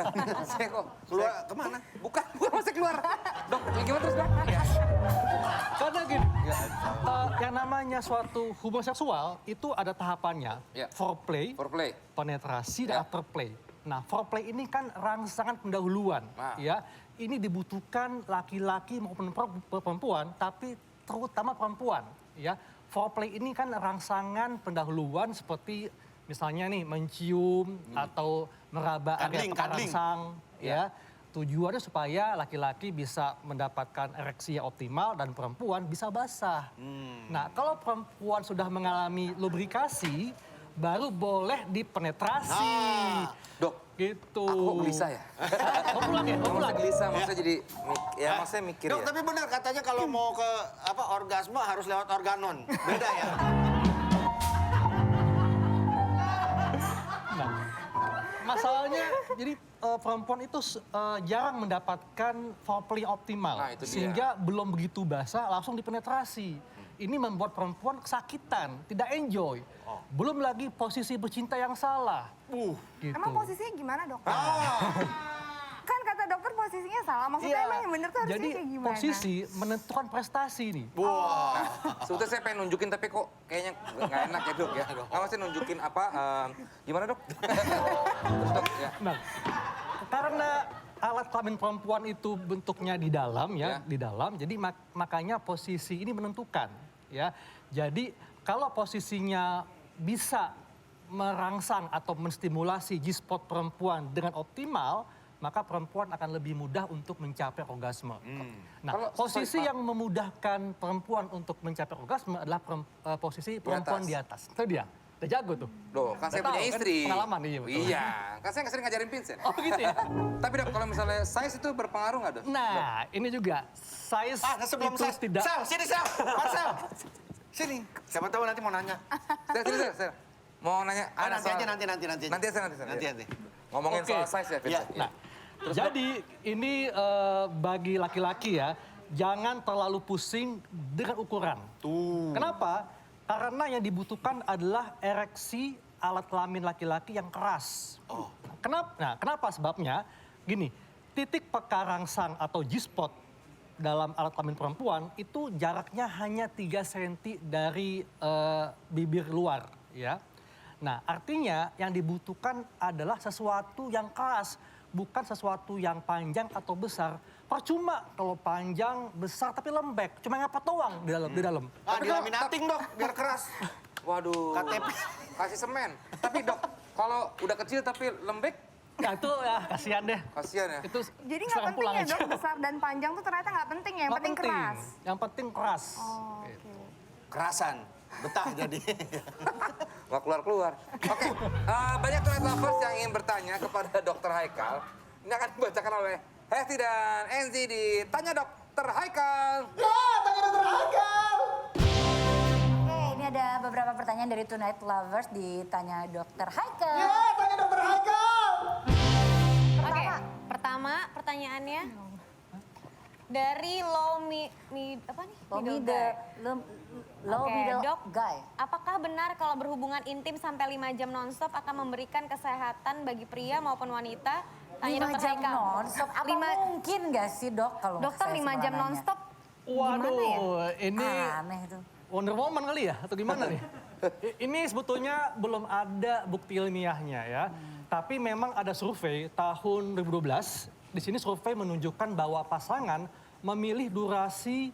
Saya kok Keluar kemana? bukan masih keluar. Dok, gimana terus dok? Ya. karena gini, yang namanya suatu hubungan seksual itu ada tahapannya. Ya. Foreplay, Foreplay. penetrasi, dan Ya. afterplay. Nah, foreplay ini kan rangsangan pendahuluan, Nah. ya. Ini dibutuhkan laki-laki maupun perempuan, tapi terutama perempuan, ya. Foreplay ini kan rangsangan pendahuluan seperti misalnya nih mencium atau meraba area Cuddling. pekarangsang, ya. Tujuannya supaya laki-laki bisa mendapatkan ereksi yang optimal dan perempuan bisa basah. Nah, kalau perempuan sudah mengalami lubrikasi, baru boleh dipenetrasi. Dok, Gitu. aku kok gelisah ya? Kamu pulang ya? Kamu Maksudnya pulang? gelisah, maksudnya jadi, ya maksudnya mikir Dok, ya. tapi benar katanya kalau mau ke orgasme harus lewat organon. Beda ya? Nah, masalahnya jadi perempuan itu jarang mendapatkan foreplay optimal. Nah, itu dia. Sehingga belum begitu basah langsung dipenetrasi. Ini membuat perempuan kesakitan, tidak enjoy. Belum lagi posisi bercinta yang salah. Gitu. Emang posisinya gimana dok? Kan kata dokter posisinya salah, maksudnya Iya. emang yang bener tuh harusnya Jadi kayak gimana? posisi menentukan prestasi nih. Sebetulnya saya pengen nunjukin tapi kok kayaknya nggak enak ya dok ya. Nggak maksudnya nunjukin apa, gimana dok? Terus dok ya. Nah, karena alat kelamin perempuan itu bentuknya di dalam ya, di dalam. Jadi makanya posisi ini menentukan ya. Jadi kalau posisinya bisa merangsang atau menstimulasi G-spot perempuan dengan optimal, maka perempuan akan lebih mudah untuk mencapai orgasme. Nah, Kalau- posisi sorry, Pak. yang memudahkan perempuan untuk mencapai orgasme adalah posisi perempuan atas. di atas. Itu dia, udah jago tuh. Loh, kan saya Udah punya tahu kan istri. pengalaman, iya, betul. Iya, kan saya nggak sering ngajarin Vincent. Oh gitu ya? Tapi dok, kalau misalnya size itu berpengaruh nggak dok? Nah, ini juga size Sebelum itu saya... tidak. Sel, sini Sel. Marcel. Sini. Siapa tahu nanti mau nanya. Saya. Mau nanya, ada Nanti soal- aja, nanti. Nanti. Ngomongin Oke. soal size ya Vincent. Nah, jadi ini bagi laki-laki ya, jangan terlalu pusing dengan ukuran. Kenapa? Karena yang dibutuhkan adalah ereksi alat kelamin laki-laki yang keras. Kenapa sebabnya? Gini, titik pekarangsang atau G-spot dalam alat kelamin perempuan itu jaraknya hanya 3 cm dari bibir luar, ya. Nah, artinya yang dibutuhkan adalah sesuatu yang keras, bukan sesuatu yang panjang atau besar. Percuma kalau panjang, besar tapi lembek, cuma ngapa doang di dalam. Di laminating dok, biar keras. Waduh. KTP. Kasih semen. Tapi dok, kalau udah kecil tapi lembek, Nah itu ya kasihan deh. kasihan ya. Itu Jadi nggak silakan penting pulang ya aja. dok, besar dan panjang tuh ternyata nggak penting ya, yang Nggak penting keras. Yang penting keras. Oh, oke. Kerasan. Betah jadi. Nggak keluar-keluar. Oke, banyak Tonight Lovers yang ingin bertanya kepada Dokter Haikal. Ini akan dibacakan oleh Hesti dan Enzi di Tanya Dokter Haikal. Oke, ini ada beberapa pertanyaan dari Tonight Lovers di Tanya Dokter Haikal. Oke, pertama pertanyaannya dari low apa nih? Low Middle middle, guy. low Oke, middle Dok. guy. Apakah benar kalau berhubungan intim sampai 5 jam nonstop akan memberikan kesehatan bagi pria maupun wanita? Tanya 5 Dokter jam Haikal. nonstop, apa mungkin gak sih dok kalau Dokter saya 5 jam semua nanya? nonstop Waduh, gimana ya? ini Aneh tuh. Wonder Woman kali ya? Atau gimana nih? Ini sebetulnya belum ada bukti ilmiahnya ya. Tapi memang ada survei tahun 2012, di sini survei menunjukkan bahwa pasangan memilih durasi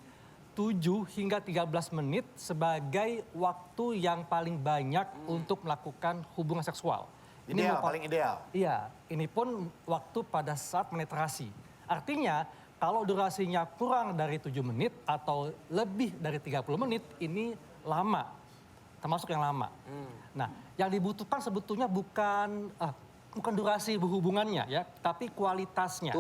7 hingga 13 menit sebagai waktu yang paling banyak untuk melakukan hubungan seksual. Ideal, paling ideal. Iya, ini pun waktu pada saat penetrasi. Artinya kalau durasinya kurang dari 7 menit atau lebih dari 30 menit, ini lama, termasuk yang lama. Nah, yang dibutuhkan sebetulnya bukan durasi berhubungannya ya, tapi kualitasnya.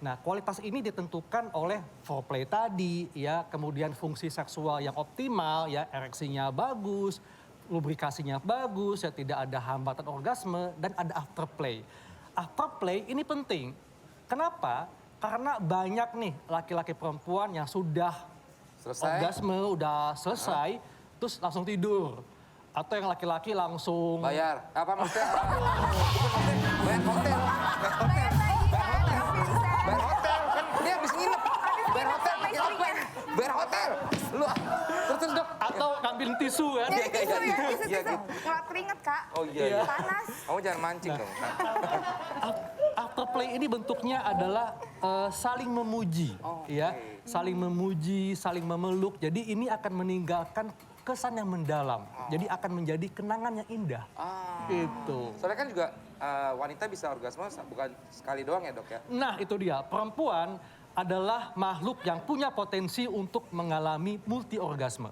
Nah, kualitas ini ditentukan oleh foreplay tadi ya, kemudian fungsi seksual yang optimal ya, ereksinya bagus, lubrikasinya bagus, ya tidak ada hambatan orgasme dan ada afterplay. Afterplay ini penting. Kenapa? Karena banyak nih laki-laki perempuan yang sudah orgasme, udah selesai, terus langsung tidur. Atau yang laki-laki langsung Bayar. Apa maksudnya? Bayar hotel. Bayar hotel. Kan dia habis nginep. Bayar hotel. Bayar hotel. Lu terus dok. Atau ngambil tisu kan? Tisu. Ngelap keringet, Kak. Oh iya. Panas. Kamu jangan mancing dong. Afterplay ini bentuknya adalah saling memuji, ya, saling memuji, saling memeluk. Jadi ini akan meninggalkan kesan yang mendalam. Jadi akan menjadi kenangan yang indah. Gitu. Soalnya kan juga wanita bisa orgasme bukan sekali doang ya dok ya? Nah itu dia, perempuan adalah makhluk yang punya potensi untuk mengalami multi orgasme.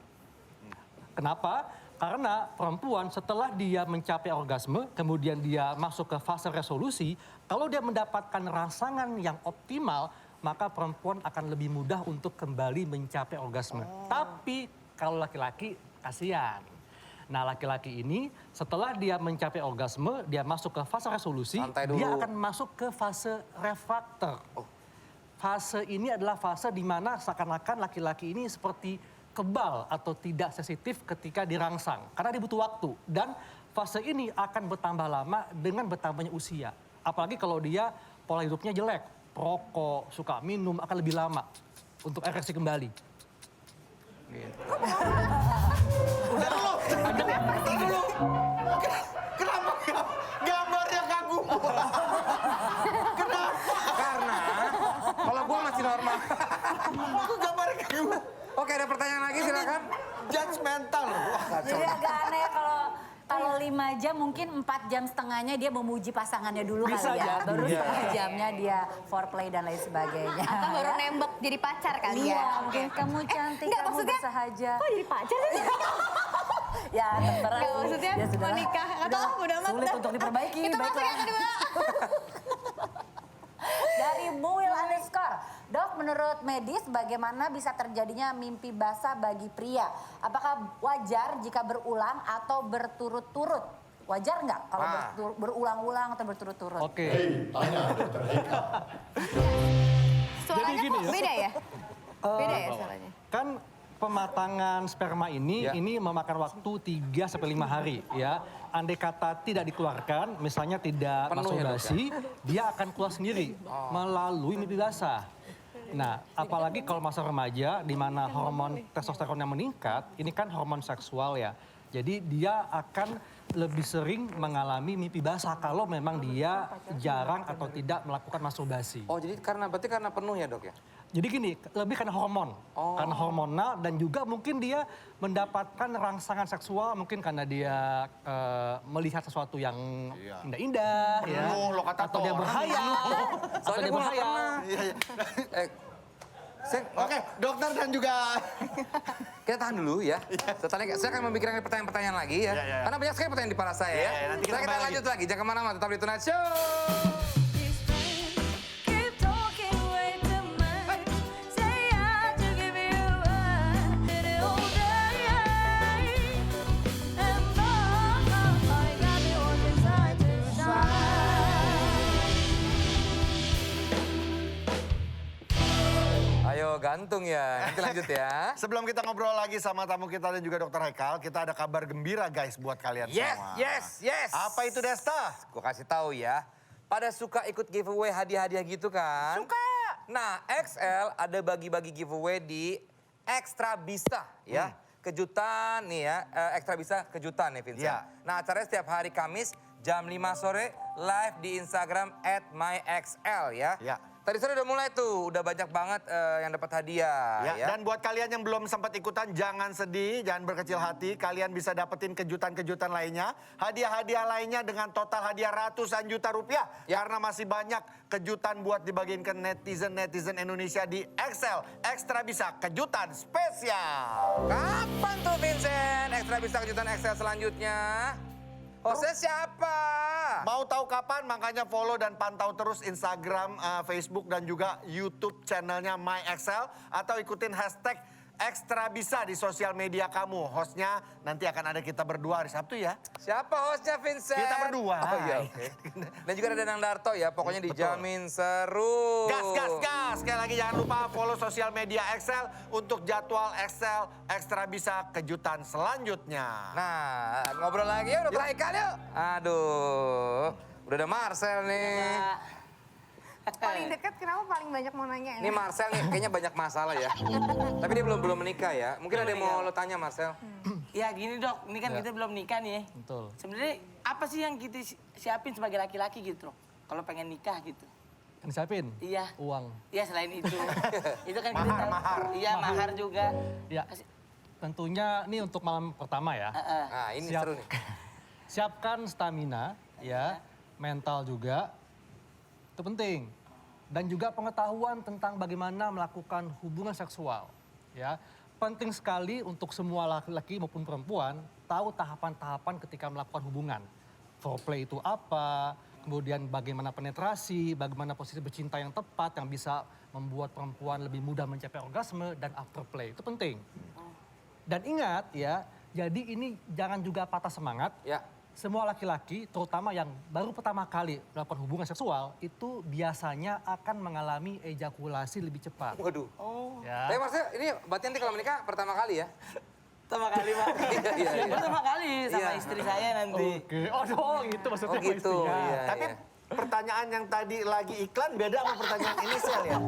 Kenapa? Karena perempuan setelah dia mencapai orgasme, kemudian dia masuk ke fase resolusi, kalau dia mendapatkan rangsangan yang optimal, maka perempuan akan lebih mudah untuk kembali mencapai orgasme. Tapi kalau laki-laki, kasihan. Nah laki-laki ini setelah dia mencapai orgasme, dia masuk ke fase resolusi, dia akan masuk ke fase refraktor. Fase ini adalah fase di mana seakan-akan laki-laki ini seperti kebal atau tidak sensitif ketika dirangsang. Karena dia butuh waktu. Dan fase ini akan bertambah lama dengan bertambahnya usia. Apalagi kalau dia pola hidupnya jelek, perokok, suka minum, akan lebih lama untuk ereksi kembali. Gitu. Kenapa gambarnya kagum? Kenapa? Karena kalau gua masih normal. Kok gambarnya kagum? Oke, ada pertanyaan lagi silakan. Judgmental. Wah, kacau. Jadi agak aneh kalau 5 jam mungkin 4 jam setengahnya dia memuji pasangannya dulu Bisa kali ya. jadi. Baru setengah jamnya dia foreplay dan lain sebagainya. Atau baru nembak jadi pacar kali Iya, ya? mungkin kamu cantik, Enggak, kamu maksudnya, bersahaja. kok jadi pacar sih? Ya, terserah Enggak, sih. maksudnya Ya, sudahlah. menikah. Atau udah amat. Sulit untuk diperbaiki. Itu masuk baiklah. yang kedua. Dari Muil Underscore, dok menurut medis bagaimana bisa terjadinya mimpi basah bagi pria? Apakah wajar jika berulang atau berturut-turut? Wajar nggak kalau berulang-ulang atau berturut-turut? Oke. Tanya dokter Eka. Suaranya gini kok ya. beda ya? Beda ya suaranya? Kan pematangan sperma ini memakan waktu 3-5 hari ya. Andai kata tidak dikeluarkan, misalnya tidak Penuh ya, masturbasi, dia akan keluar sendiri melalui mimpi basah. Nah, apalagi kalau masa remaja di mana hormon testosteronnya meningkat, ini kan hormon seksual ya. Jadi dia akan lebih sering mengalami mimpi basah kalau memang dia jarang atau tidak melakukan masturbasi. Oh, jadi berarti karena penuh ya dok ya? Jadi gini, lebih karena hormon. Karena hormonal dan juga mungkin dia mendapatkan rangsangan seksual mungkin karena dia melihat sesuatu yang indah-indah ya. Atau dia berhayal. Soalnya gue nggak pernah. Oke, dokter dan juga... Kita tahan dulu ya. Setelah saya akan memikirkan pertanyaan-pertanyaan lagi ya. Karena banyak sekali pertanyaan di kepala saya ya. Nanti kita lanjut lagi. Jangan kemana-mana, tetap di Tonight Show. Ayo gantung ya, nanti lanjut ya. Sebelum kita ngobrol lagi sama tamu kita dan juga dokter Haikal, kita ada kabar gembira guys buat kalian semua. Yes. Apa itu Desta? Gue kasih tahu ya. Pada suka ikut giveaway hadiah-hadiah gitu kan? Suka. Nah, XL ada bagi-bagi giveaway di Ekstra Bisa ya. Kejutan nih ya, Ekstra Bisa kejutan nih Vincent. Iya. Nah, acaranya setiap hari Kamis jam 5 sore live di Instagram @myxl ya. Ya. Tadi sore udah mulai tuh, udah banyak banget yang dapat hadiah Ya, ya. dan buat kalian yang belum sempat ikutan, jangan sedih, jangan berkecil hati. Kalian bisa dapetin kejutan-kejutan lainnya. Hadiah-hadiah lainnya dengan total hadiah ratusan juta rupiah. Ya. Karena masih banyak kejutan buat dibagiin ke netizen-netizen Indonesia di Excel. Ekstra bisa kejutan spesial. Kapan tuh Vincent? Ekstra bisa kejutan Excel selanjutnya. Hostnya siapa? Mau tahu kapan? Makanya follow dan pantau terus Instagram, Facebook, dan juga YouTube channelnya MyXL. Atau ikutin hashtag Ekstra Bisa di sosial media kamu. Hostnya nanti akan ada kita berdua hari Sabtu ya. Siapa hostnya Vincent? Kita berdua. Oh iya, oke. Dan juga ada Danang Darto ya, pokoknya dijamin seru. Gas, gas, gas. Sekali lagi jangan lupa follow sosial media Excel untuk jadwal Excel Ekstra Bisa kejutan selanjutnya. Nah, ngobrol lagi yuk, Dokter Haikal yuk. Aduh, udah ada Marcel nih. Paling dekat kenapa paling banyak mau nanya? Ini Marcel nih, kayaknya banyak masalah ya. Tapi dia belum menikah ya. Mungkin ada yang mau lo tanya Marcel. Ya gini dok, ini kan kita belum nikah nih. Betul. Sebenarnya apa sih yang kita siapin sebagai laki-laki gitu loh? Kalau pengen nikah gitu. Yang siapin? Iya. Uang. Iya selain itu. Itu kan kita tahu. Mahar. Iya mahar juga. Ya, tentunya ini untuk malam pertama ya. Nah, ini seru nih. Siapkan stamina, ya, mental juga. Itu penting. Dan juga pengetahuan tentang bagaimana melakukan hubungan seksual. Ya, penting sekali untuk semua laki-laki maupun perempuan tahu tahapan-tahapan ketika melakukan hubungan. Foreplay itu apa, kemudian bagaimana penetrasi, bagaimana posisi bercinta yang tepat yang bisa membuat perempuan lebih mudah mencapai orgasme, dan afterplay. Itu penting. Dan ingat ya, jadi ini jangan juga patah semangat. Ya. Semua laki-laki, terutama yang baru pertama kali melakukan hubungan seksual, itu biasanya akan mengalami ejakulasi lebih cepat. Waduh. Ya. Tapi Marcel, ini berarti nanti kalau menikah pertama kali ya? Pertama kali Pak. Iya. Pertama kali sama Iya. istri saya nanti. Oke, oh gitu maksudnya. Oh gitu, iya. Tapi pertanyaan yang tadi lagi iklan beda sama pertanyaan inisial ya.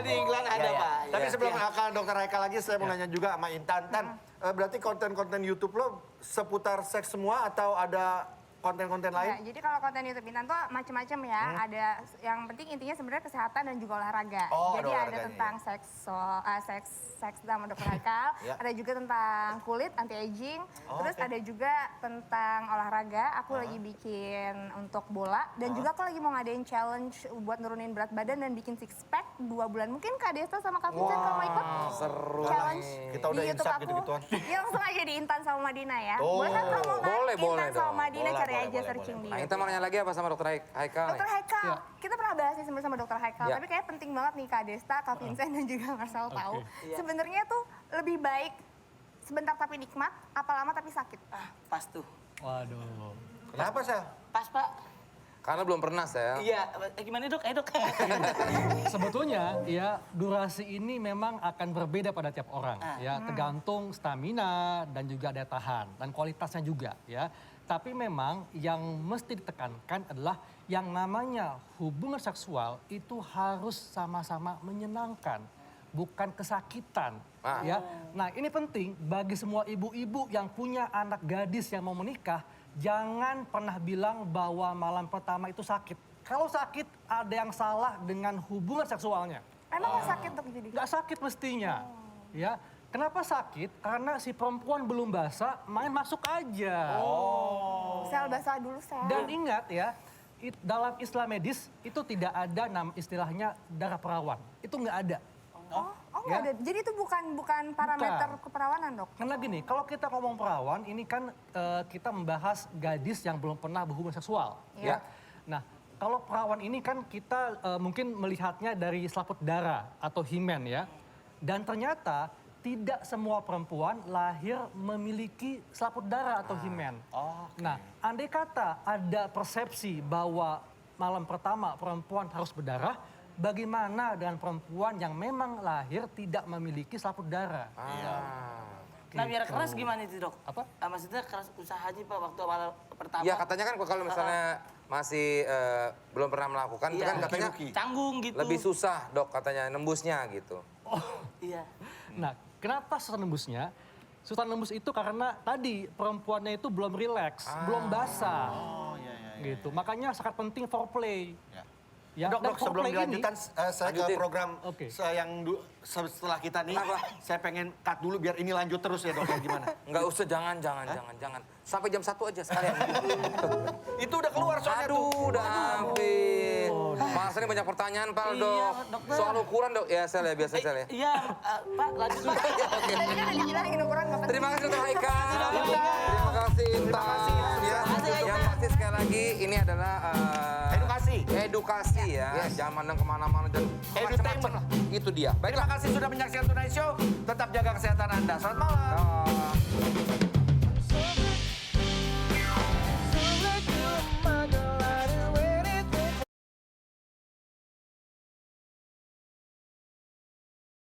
Di iklan ada Pak. Tapi Ya. sebelum akan Dokter Haikal lagi, saya mau nanya juga sama Intan. Tan, berarti konten-konten YouTube lo seputar seks semua atau ada konten-konten Ya, lain? jadi kalau konten YouTube Intan tuh macam-macam ya. Ada yang penting intinya sebenarnya kesehatan dan juga olahraga. Oh, jadi ada ada olahraganya, tentang seks sama Dokter Haikal. Ya. Ada juga tentang kulit anti aging. Oh, Terus oke. ada juga tentang olahraga. Aku lagi bikin untuk bola dan juga aku lagi mau ngadain challenge buat nurunin berat badan dan bikin six pack 2 bulan. Mungkin Kak Desta sama Kak Vincent kalau mau ikut seru challenge nih. Kita udah di YouTube insaf aku. gitu-gituan. Ya langsung aja di Intan sama Madina ya. Oh. Boleh kan promo kan? Boleh, Intan boleh sama dong. Madina Boleh, cari boleh, aja boleh, searching boleh. di Nah, YouTube. kita mau nanya lagi apa sama Dokter Haikal Dokter nih? Haikal, kita pernah bahas nih sebenarnya sama Dokter Haikal, Ya. tapi kayak penting banget nih Kak Desta, Kak Vincent dan juga Marcel tahu. Sebenarnya tuh lebih baik sebentar tapi nikmat, apa lama tapi sakit. Pas tuh. Waduh. Kenapa, Sel? Pas Pak. Karena belum pernah saya. Iya. Gimana dok? Dok. Sebetulnya ya durasi ini memang akan berbeda pada tiap orang ya, tergantung stamina dan juga daya tahan dan kualitasnya juga ya. Tapi memang yang mesti ditekankan adalah yang namanya hubungan seksual itu harus sama-sama menyenangkan, bukan kesakitan ya. Nah, ini penting bagi semua ibu-ibu yang punya anak gadis yang mau menikah, jangan pernah bilang bahwa malam pertama itu sakit. Kalau sakit, ada yang salah dengan hubungan seksualnya. Emang nggak sakit dok jadi? Nggak sakit mestinya. Ya, kenapa sakit? Karena si perempuan belum basah, main masuk aja. Sel basah dulu Sel. Dan ingat ya, dalam Islam medis itu tidak ada istilahnya darah perawan. Itu nggak ada. Oh Ya. nggak ada. Jadi itu bukan parameter keperawanan dok? Karena gini, kalau kita ngomong perawan, ini kan kita membahas gadis yang belum pernah berhubungan seksual. Iya. Ya. Nah, kalau perawan ini kan kita mungkin melihatnya dari selaput darah atau himen ya. Dan ternyata tidak semua perempuan lahir memiliki selaput darah atau himen. Nah, andai kata ada persepsi bahwa malam pertama perempuan harus berdarah, bagaimana dengan perempuan yang memang lahir tidak memiliki selaput darah? Nah biar keras gimana itu dok? Apa? Maksudnya keras usahanya Pak waktu awal pertama. Iya katanya kan kalau misalnya masih belum pernah melakukan itu Iya. kan katanya Canggung gitu. lebih susah dok katanya nembusnya gitu. Iya. Nah, kenapa susah nembusnya? susah nembus itu karena tadi perempuannya itu belum rileks, belum basah. Oh, iya. Gitu. Makanya sangat penting foreplay. Ya, Dok, dan sebelum foreplay ini- dilanjutkan, saya ke Lanjutin. program Oke. setelah kita nih. Saya pengen cut dulu biar ini lanjut terus ya dok, ya gimana? Enggak usah, jangan. Sampai jam 1 aja sekalian. Itu udah keluar soalnya Aduh, tuh. udah habis. Mas ini banyak pertanyaan, Pak, Iya, dok. dokter. Soal ukuran, dok. Ya, Sel ya, biasa Sel ya. Iya, Pak, lanjut Pak. Oke. Tadi kan udah dibilangin ukuran nggak penting. Terima kasih Dr. Haika. Terima kasih Intan. Ya. Yang pasti sekali lagi ini adalah edukasi ya. Jangan mandang kemana-mana dan macam-macam lah. Itu dia. Terima Baiklah. kasih sudah menyaksikan Tonight Show. Tetap jaga kesehatan Anda. Selamat malam. Dah.